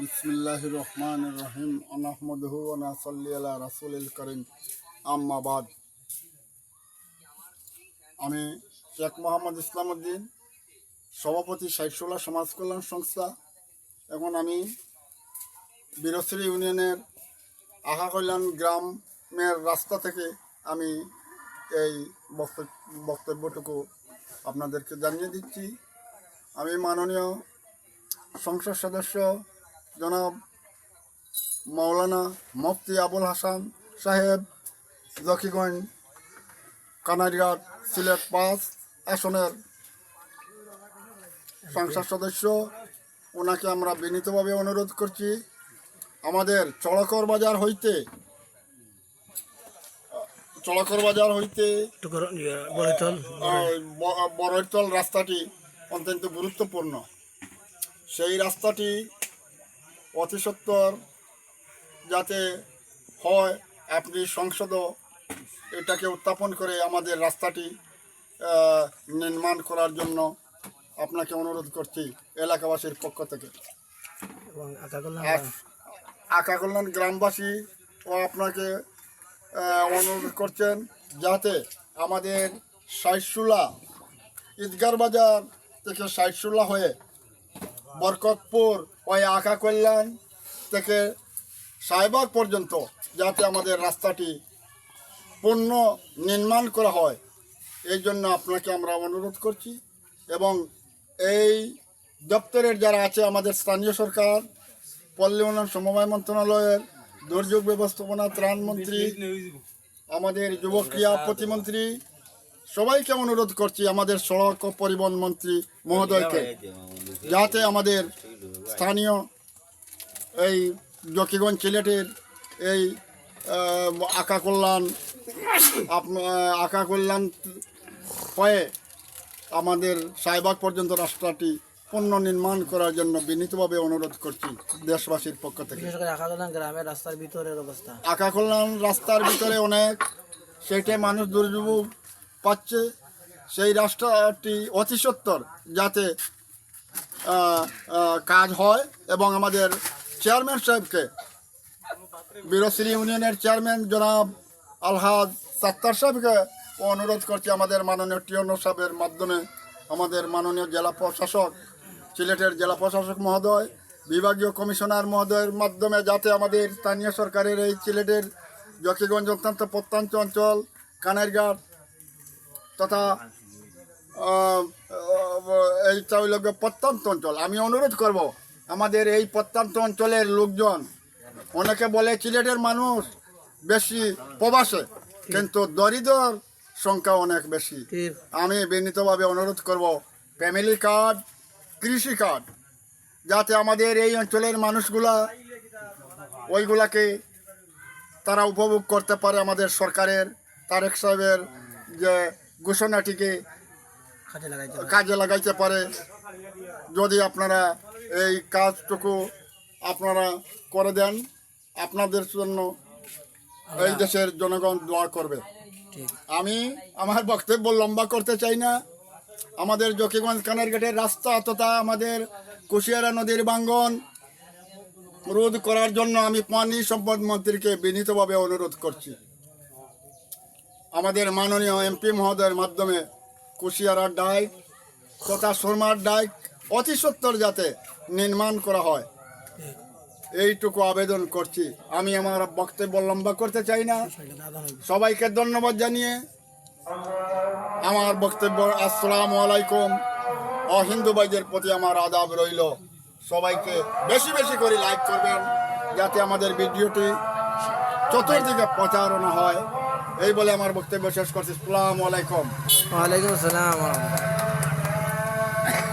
বিসমিল্লাহির রহমানির রহিম আনহামাদুহু ওয়া নাসাল্লি আলা রাসূলিল কারীম আম্মা বাদ। আমি শেখ মোহাম্মদ ইসলাম উদ্দিন, সভাপতি সাইফুল্লাহ সমাজ কল্যাণ সংস্থা। এখন আমি বীরশ্রী ইউনিয়নের আহা কল্যাণ গ্রামের রাস্তা থেকে আমি এই বক্তব্যটুকু আপনাদেরকে জানিয়ে দিচ্ছি। আমি মাননীয় সংসদ সদস্য জনাব মাওলানা মুফতি আবুল হাসান সাহেব, জকিগঞ্জ কানাইঘাট সিলেট 5 আসনের সংসদ সদস্য। ওনাকে আমরা বিনীতভাবে অনুরোধ করছি, আমাদের চড়কর বাজার হইতে বড়ইতল রাস্তাটি অত্যন্ত গুরুত্বপূর্ণ। সেই রাস্তাটি অতি সত্বর যাতে হয়, আপনি সংসদ এটাকে উত্থাপন করে আমাদের রাস্তাটি নির্মাণ করার জন্য আপনাকে অনুরোধ করছি এলাকাবাসীর পক্ষ থেকে। আকা কল্যাণ গ্রামবাসী ও আপনাকে অনুরোধ করছেন যাতে আমাদের সাইশুলা ঈদগার বাজার থেকে সাইশুলা হয়ে বরকতপুর ওই আকা কল্যাণ থেকে সাহেবাগ পর্যন্ত যাতে আমাদের রাস্তাটি পূর্ণ নির্মাণ করা হয়, এই জন্য আপনাকে আমরা অনুরোধ করছি। এবং এই দপ্তরের যারা আছে, আমাদের স্থানীয় সরকার, পল্লী উন্নয়ন সমবায় মন্ত্রণালয়ের দুর্যোগ ব্যবস্থাপনা ত্রাণ মন্ত্রী, আমাদের যুব ক্রীড়া প্রতিমন্ত্রী, সবাইকে অনুরোধ করছি, আমাদের সড়ক ও পরিবহন মন্ত্রী মহোদয়কে, যাতে আমাদের স্থানীয় এই জকিগঞ্জ সিলেটের এই আকা কল্যাণ হয়ে আমাদের সাহেবাগ পর্যন্ত রাস্তাটি পুনর্নির্মাণ করার জন্য বিনীতভাবে অনুরোধ করছি দেশবাসীর পক্ষ থেকে। গ্রামের রাস্তার ভিতরের অবস্থা, আকা কল্যাণ রাস্তার ভিতরে অনেক সেটা মানুষ দুর্ভোগ পাচ্ছে। সেই রাস্তাটি অতি সত্বর যাতে কাজ হয় এবং আমাদের চেয়ারম্যান সাহেবকে, বীরশ্রী ইউনিয়নের চেয়ারম্যান জনাব আলহাজ সাত্তার সাহেবকে অনুরোধ করছি, আমাদের মাননীয় টিওনো সাহেবের মাধ্যমে, আমাদের মাননীয় জেলা প্রশাসক, সিলেটের জেলা প্রশাসক মহোদয়, বিভাগীয় কমিশনার মহোদয়ের মাধ্যমে যাতে আমাদের স্থানীয় সরকারের এই সিলেটের জকিগঞ্জ অত্যন্ত প্রত্যন্ত অঞ্চল, কানাইঘাট তথা এইটা হইল প্রত্যন্ত অঞ্চল। আমি অনুরোধ করব, আমাদের এই প্রত্যন্ত অঞ্চলের লোকজন, অনেকে বলে সিলেটের মানুষ বেশি প্রবাসে, কিন্তু দরিদ্র সংখ্যা অনেক বেশি। আমি বিনীতভাবে অনুরোধ করব, ফ্যামিলি কার্ড, কৃষি কার্ড যাতে আমাদের এই অঞ্চলের মানুষগুলা ওইগুলাকে তারা উপভোগ করতে পারে, আমাদের সরকারের তারেক সাহেবের যে ঘোষণাটিকে কাজে লাগাইতে পারে। যদি আপনারা এই কাজটুকু আপনারা করে দেন, আপনাদের জন্য এই দেশের জনগণ দোয়া করবে। আমি আমার বক্তব্য লম্বা করতে চাই না। আমাদের জকিগঞ্জ কানাইঘাটের রাস্তা তথা আমাদের কুশিয়ারা নদীর ভাঙ্গন রোধ করার জন্য আমি পানি সম্পদ মন্ত্রীকে বিনীতভাবে অনুরোধ করছি, আমাদের মাননীয় এমপি মহোদয়ের মাধ্যমে কুশিয়ারার ডাইক তথা সুরমার ডাইক অতি সত্বর যাতে নির্মাণ করা হয়, এইটুকু আবেদন করছি। আমি আমার বক্তব্য লম্বা করতে চাই না। সবাইকে ধন্যবাদ জানিয়ে আমার বক্তব্য, আসসালামু আলাইকুম। হিন্দু ভাইদের প্রতি আমার আদাব রইল। সবাইকে বেশি বেশি করে লাইক করবেন যাতে আমাদের ভিডিওটি চতুর্দিকে প্রচারণা হয়। এই বলে আমার বক্তব্য শেষ করছি। আসসালামু আলাইকুম। ওয়ালাইকুম আসসালাম।